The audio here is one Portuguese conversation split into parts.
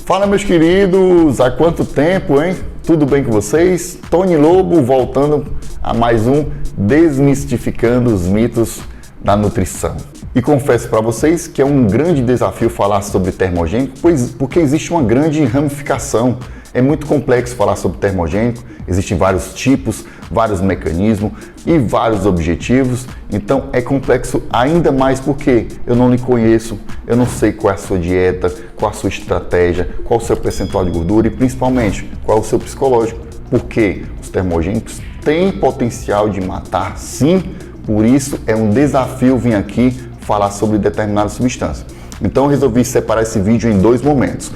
Fala, meus queridos, há quanto tempo, hein? Tudo bem com vocês? Tony Lobo voltando a mais um Desmistificando os Mitos da Nutrição. E confesso para vocês que é um grande desafio falar sobre termogênico, porque existe uma grande ramificação. É muito complexo falar sobre termogênico, existem vários tipos, vários mecanismos e vários objetivos, então é complexo ainda mais porque eu não lhe conheço, eu não sei qual é a sua dieta, qual a sua estratégia, qual o seu percentual de gordura e principalmente qual é o seu psicológico, porque os termogênicos têm potencial de matar sim, por isso é um desafio vir aqui falar sobre determinadas substâncias. Então eu resolvi separar esse vídeo em dois momentos.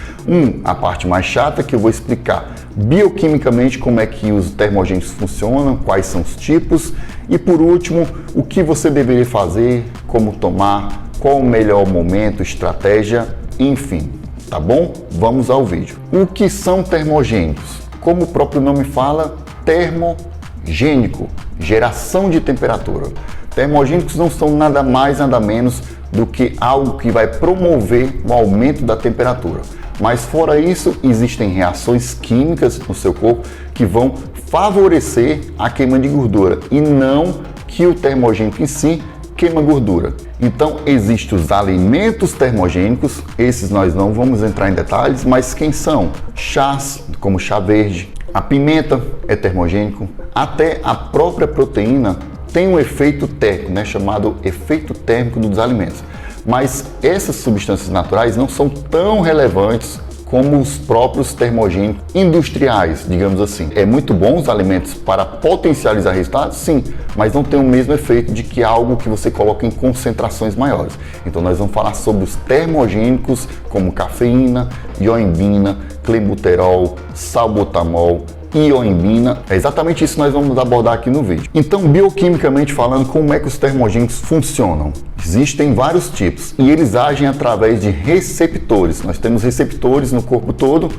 A parte mais chata, que eu vou explicar bioquimicamente como é que os termogênicos funcionam, quais são os tipos, e por último, o que você deveria fazer, como tomar, qual o melhor momento, estratégia, enfim, tá bom? Vamos ao vídeo. O que são termogênicos? Como o próprio nome fala, termogênico, geração de temperatura. Termogênicos não são nada mais, nada menos do que algo que vai promover o aumento da temperatura. Mas fora isso, existem reações químicas no seu corpo que vão favorecer a queima de gordura e não que o termogênico em si queima gordura. Então, existem os alimentos termogênicos, esses nós não vamos entrar em detalhes, mas quem são? Chás, como chá verde, a pimenta é termogênico, até a própria proteína tem um efeito térmico, chamado efeito térmico dos alimentos. Mas essas substâncias naturais não são tão relevantes como os próprios termogênicos industriais, digamos assim. É muito bom os alimentos para potencializar resultados, sim, mas não tem o mesmo efeito de que algo que você coloca em concentrações maiores. Então nós vamos falar sobre os termogênicos como cafeína, ioimbina, clenbuterol, salbutamol, ioimbina. É exatamente isso que nós vamos abordar aqui no vídeo. Então, bioquimicamente falando, como é que os termogênicos funcionam? Existem vários tipos e eles agem através de receptores. Nós temos receptores no corpo todo,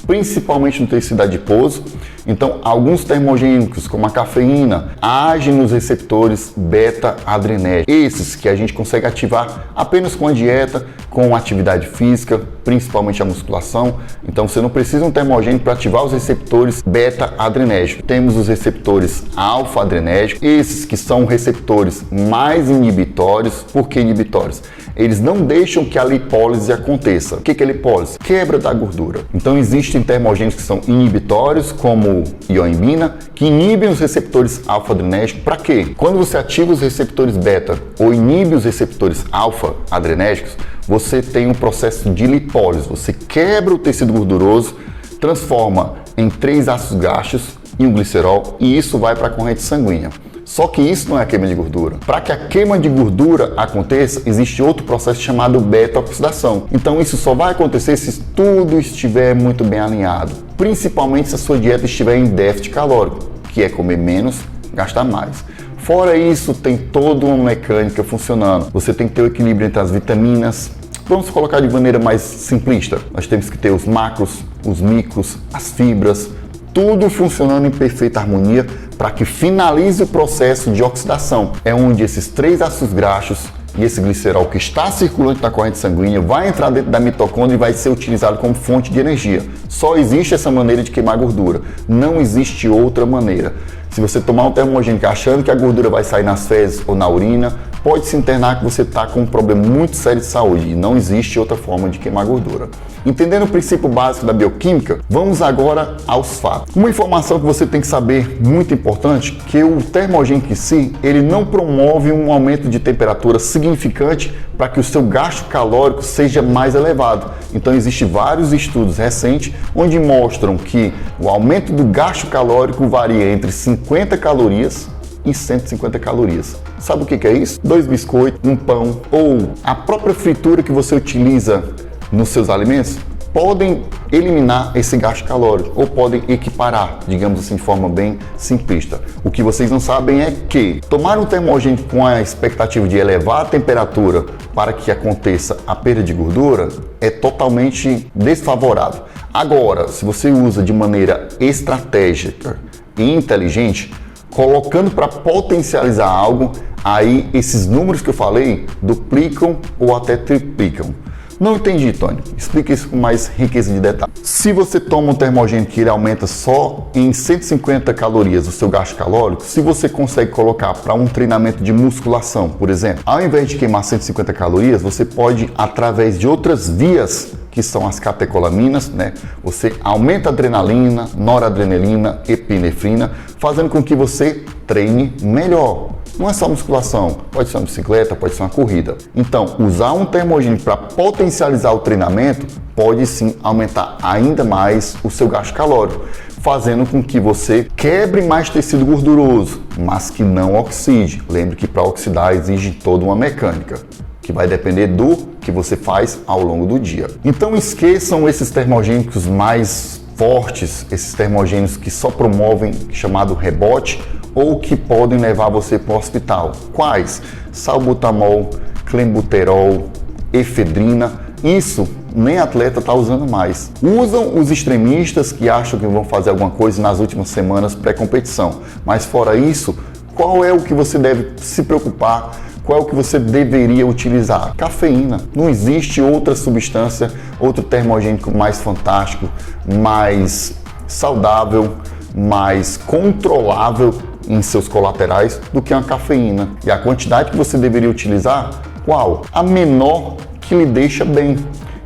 principalmente no tecido adiposo. Então, alguns termogênicos, como a cafeína, agem nos receptores beta-adrenérgicos. Esses que a gente consegue ativar apenas com a dieta, com atividade física, principalmente a musculação. Então, você não precisa de um termogênico para ativar os receptores beta-adrenérgicos. Temos os receptores alfa-adrenérgicos, esses que são receptores mais inibitórios. Por que inibitórios? Eles não deixam que a lipólise aconteça. O que é lipólise? Quebra da gordura. Então existem termogênicos que são inibitórios, como ioimbina, que inibem os receptores alfa-adrenérgicos. Para quê? Quando você ativa os receptores beta ou inibe os receptores alfa-adrenérgicos, você tem um processo de lipólise. Você quebra o tecido gorduroso, transforma em 3 ácidos graxos e um glicerol, e isso vai para a corrente sanguínea. Só que isso não é a queima de gordura. Para que a queima de gordura aconteça, existe outro processo chamado beta-oxidação. Então isso só vai acontecer se tudo estiver muito bem alinhado, principalmente se a sua dieta estiver em déficit calórico, que é comer menos, gastar mais. Fora isso, tem toda uma mecânica funcionando. Você tem que ter o equilíbrio entre as vitaminas. Vamos colocar de maneira mais simplista. Nós temos que ter os macros, os micros, as fibras, tudo funcionando em perfeita harmonia para que finalize o processo de oxidação. É onde esses 3 ácidos graxos e esse glicerol que está circulante na corrente sanguínea vai entrar dentro da mitocôndria e vai ser utilizado como fonte de energia. Só existe essa maneira de queimar gordura, não existe outra maneira. Se você tomar um termogênico achando que a gordura vai sair nas fezes ou na urina, pode se internar que você está com um problema muito sério de saúde e não existe outra forma de queimar gordura. Entendendo o princípio básico da bioquímica, vamos agora aos fatos. Uma informação que você tem que saber, muito importante, que o termogênico em si, ele não promove um aumento de temperatura significante para que o seu gasto calórico seja mais elevado. Então existem vários estudos recentes onde mostram que o aumento do gasto calórico varia entre 50 calorias e 150 calorias. Sabe o que é isso? 2 biscoitos, um pão ou a própria fritura que você utiliza nos seus alimentos podem eliminar esse gasto calórico ou podem equiparar, digamos assim, de forma bem simplista. O que vocês não sabem é que tomar um termogênico com a expectativa de elevar a temperatura para que aconteça a perda de gordura é totalmente desfavorável. Agora, se você usa de maneira estratégica e inteligente, colocando para potencializar algo, aí esses números que eu falei duplicam ou até triplicam. Não entendi, Tony. Explica isso com mais riqueza de detalhes. Se você toma um termogênico que ele aumenta só em 150 calorias o seu gasto calórico, se você consegue colocar para um treinamento de musculação, por exemplo, ao invés de queimar 150 calorias, você pode, através de outras vias, que são as catecolaminas, né? Você aumenta a adrenalina, noradrenalina, epinefrina, fazendo com que você treine melhor. Não é só musculação, pode ser uma bicicleta, pode ser uma corrida. Então, usar um termogênico para potencializar o treinamento pode sim aumentar ainda mais o seu gasto calórico, fazendo com que você quebre mais tecido gorduroso, mas que não oxide. Lembre que para oxidar exige toda uma mecânica, que vai depender do que você faz ao longo do dia. Então esqueçam esses termogênicos mais fortes, esses termogênicos que só promovem chamado rebote ou que podem levar você para o hospital. Quais? Salbutamol, clenbuterol, efedrina. Isso nem atleta está usando mais. Usam os extremistas que acham que vão fazer alguma coisa nas últimas semanas pré-competição. Mas fora isso, qual é o que você deve se preocupar? Qual é o que você deveria utilizar? Cafeína. Não existe outra substância, outro termogênico mais fantástico, mais saudável, mais controlável em seus colaterais do que uma cafeína. E a quantidade que você deveria utilizar, qual? A menor que lhe deixa bem.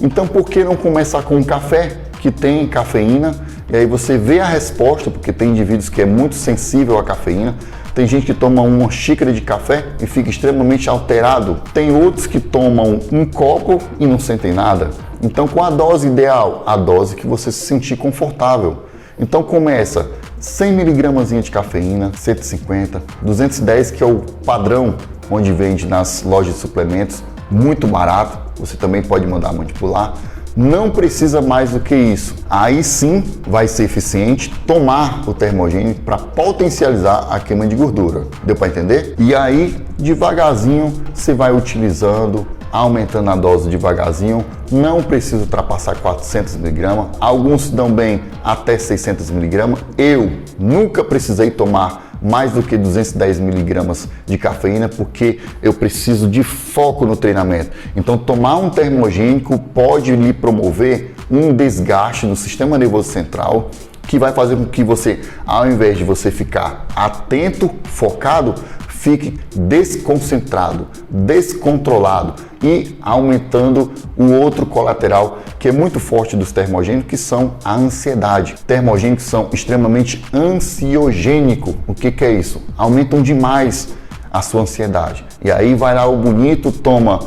Então por que não começar com um café que tem cafeína? E aí você vê a resposta, porque tem indivíduos que é muito sensível à cafeína. Tem gente que toma uma xícara de café e fica extremamente alterado. Tem outros que tomam um copo e não sentem nada. Então, com a dose ideal, a dose que você se sentir confortável. Então, começa 100 mg de cafeína, 150, 210, que é o padrão onde vende nas lojas de suplementos, muito barato. Você também pode mandar manipular. Não precisa mais do que isso. Aí sim vai ser eficiente tomar o termogênico para potencializar a queima de gordura. Deu para entender? E aí, devagarzinho, você vai utilizando, aumentando a dose devagarzinho. Não precisa ultrapassar 400 mg. Alguns dão bem até 600 mg. Eu nunca precisei tomar mais do que 210 mg de cafeína, porque eu preciso de foco no treinamento. Então, tomar um termogênico pode lhe promover um desgaste no sistema nervoso central, que vai fazer com que você, ao invés de você ficar atento, focado, fique desconcentrado, descontrolado e aumentando o outro colateral que é muito forte dos termogênicos, que são a ansiedade. Termogênicos são extremamente ansiogênicos. O que é isso? Aumentam demais a sua ansiedade. E aí vai lá o bonito, toma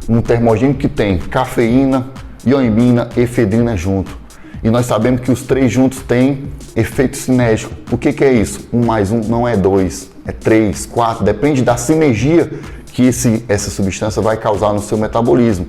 um termogênico que tem cafeína, ioimina, efedrina junto. E nós sabemos que os três juntos têm efeito sinérgico. O que é isso? 1 mais 1 não é 2, é 3, 4, depende da sinergia que essa substância vai causar no seu metabolismo.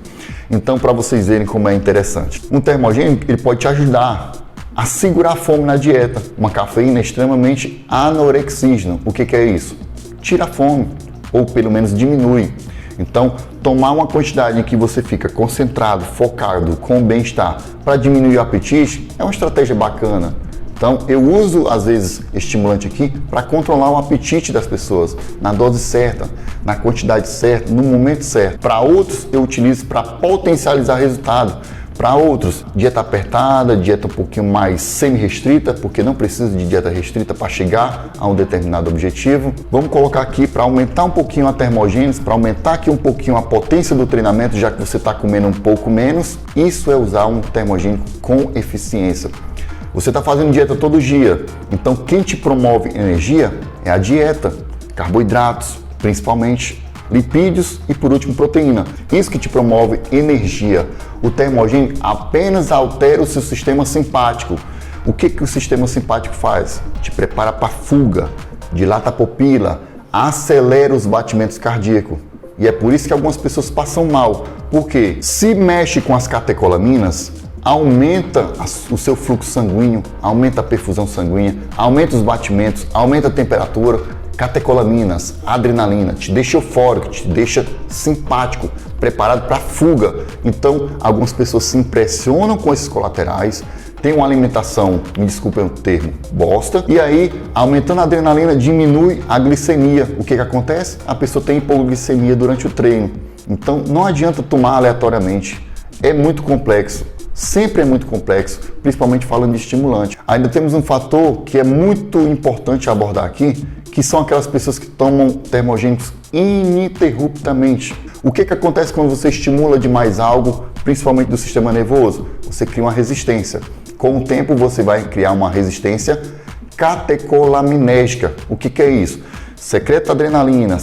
Então, para vocês verem como é interessante. Um termogênico, ele pode te ajudar a segurar a fome na dieta. Uma cafeína é extremamente anorexígena. O que é isso? Tira a fome, ou pelo menos diminui. Então, tomar uma quantidade em que você fica concentrado, focado, com bem-estar, para diminuir o apetite, é uma estratégia bacana. Então, eu uso, às vezes, estimulante aqui para controlar o apetite das pessoas, na dose certa, na quantidade certa, no momento certo. Para outros, eu utilizo para potencializar resultado. Para outros, dieta apertada, dieta um pouquinho mais semi-restrita, porque não precisa de dieta restrita para chegar a um determinado objetivo. Vamos colocar aqui para aumentar um pouquinho a termogênese, para aumentar aqui um pouquinho a potência do treinamento, já que você está comendo um pouco menos. Isso é usar um termogênico com eficiência. Você está fazendo dieta todo dia, então quem te promove energia é a dieta, carboidratos, principalmente, lipídios e, por último, proteína. Isso que te promove energia. O termogênico apenas altera o seu sistema simpático. O que o sistema simpático faz? Te prepara para a fuga, dilata a pupila, acelera os batimentos cardíacos. E é por isso que algumas pessoas passam mal. Porque se mexe com as catecolaminas, aumenta o seu fluxo sanguíneo, aumenta a perfusão sanguínea, aumenta os batimentos, aumenta a temperatura. Catecolaminas, adrenalina, te deixa eufórico, te deixa simpático, preparado para fuga. Então, algumas pessoas se impressionam com esses colaterais, têm uma alimentação, me desculpem o termo, bosta, e aí, aumentando a adrenalina, diminui a glicemia. O que acontece? A pessoa tem hipoglicemia durante o treino. Então, não adianta tomar aleatoriamente. é muito complexo. Sempre é muito complexo, principalmente falando de estimulante. Ainda temos um fator que é muito importante abordar aqui, que são aquelas pessoas que tomam termogênicos ininterruptamente. O que acontece quando você estimula demais algo, principalmente do sistema nervoso? Você cria uma resistência. Com o tempo você vai criar uma resistência catecolamínergica. O que é isso? Secreta adrenalina,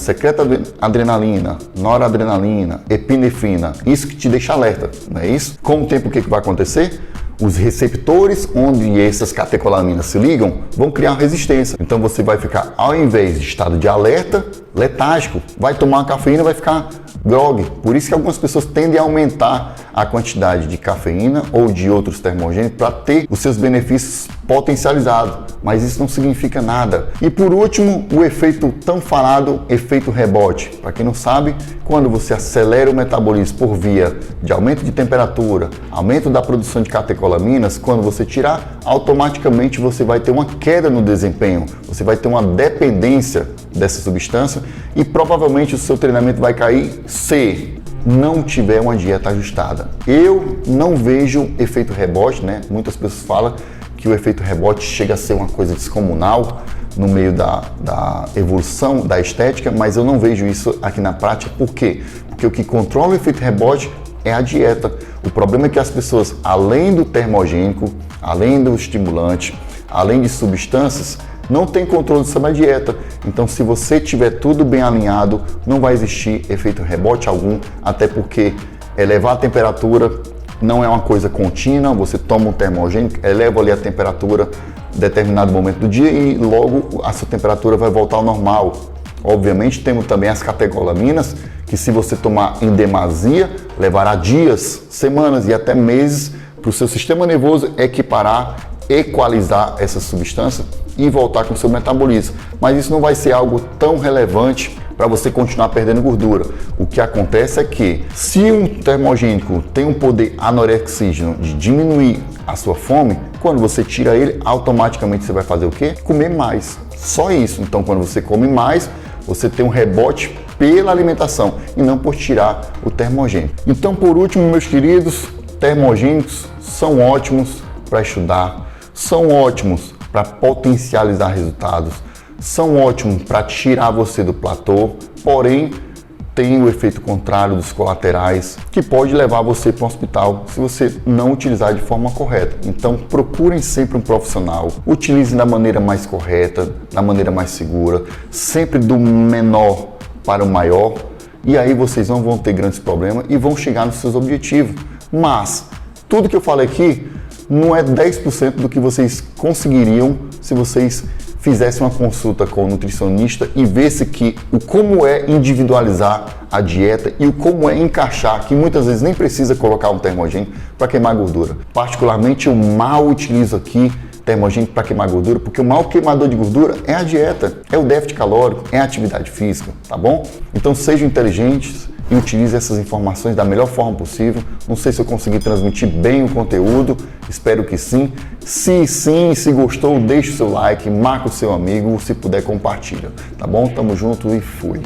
noradrenalina, epinefrina, isso que te deixa alerta, não é isso? Com o tempo o que vai acontecer? Os receptores onde essas catecolaminas se ligam vão criar resistência. Então você vai ficar, ao invés de estado de alerta, letárgico, vai tomar uma cafeína e vai ficar grog. Por isso que algumas pessoas tendem a aumentar a quantidade de cafeína ou de outros termogênicos para ter os seus benefícios potencializados, mas isso não significa nada. E por último, o efeito tão falado, efeito rebote. Para quem não sabe, quando você acelera o metabolismo por via de aumento de temperatura, aumento da produção de catecolaminas, quando você tirar, automaticamente você vai ter uma queda no desempenho, você vai ter uma dependência dessa substância e provavelmente o seu treinamento vai cair se não tiver uma dieta ajustada. Eu não vejo efeito rebote, né? Muitas pessoas falam que o efeito rebote chega a ser uma coisa descomunal no meio da evolução da estética, mas eu não vejo isso aqui na prática. Por quê? Porque o que controla o efeito rebote é a dieta. O problema é que as pessoas, além do termogênico, além do estimulante, além de substâncias, não tem controle sobre a dieta. Então, se você tiver tudo bem alinhado, não vai existir efeito rebote algum, até porque elevar a temperatura não é uma coisa contínua. Você toma um termogênico, eleva ali a temperatura em determinado momento do dia e logo a sua temperatura vai voltar ao normal. Obviamente, temos também as catecolaminas, que se você tomar em demasia, levará dias, semanas e até meses para o seu sistema nervoso equalizar essa substância e voltar com o seu metabolismo. Mas isso não vai ser algo tão relevante para você continuar perdendo gordura. O que acontece é que se um termogênico tem um poder anorexígeno de diminuir a sua fome, quando você tira ele, automaticamente você vai fazer o quê? Comer mais. Só isso. Então, quando você come mais, você tem um rebote pela alimentação e não por tirar o termogênico. Então, por último, meus queridos, termogênicos são ótimos para estudar, são ótimos para potencializar resultados, são ótimos para tirar você do platô, porém tem o efeito contrário dos colaterais que pode levar você para um hospital se você não utilizar de forma correta. Então procurem sempre um profissional, utilizem da maneira mais correta, da maneira mais segura, sempre do menor para o maior, e aí vocês não vão ter grandes problemas e vão chegar nos seus objetivos. Mas tudo que eu falei aqui não é 10% do que vocês conseguiriam se vocês fizessem uma consulta com o nutricionista e visse que o como é individualizar a dieta e o como é encaixar, que muitas vezes nem precisa colocar um termogênico para queimar gordura. Particularmente eu mal utilizo aqui termogênico para queimar gordura, porque o maior queimador de gordura é a dieta, é o déficit calórico, é a atividade física, tá bom? Então sejam inteligentes e utilize essas informações da melhor forma possível. Não sei se eu consegui transmitir bem o conteúdo, espero que sim. Se sim, se gostou, deixe o seu like, marca o seu amigo, se puder compartilha, tá bom? Tamo junto e fui!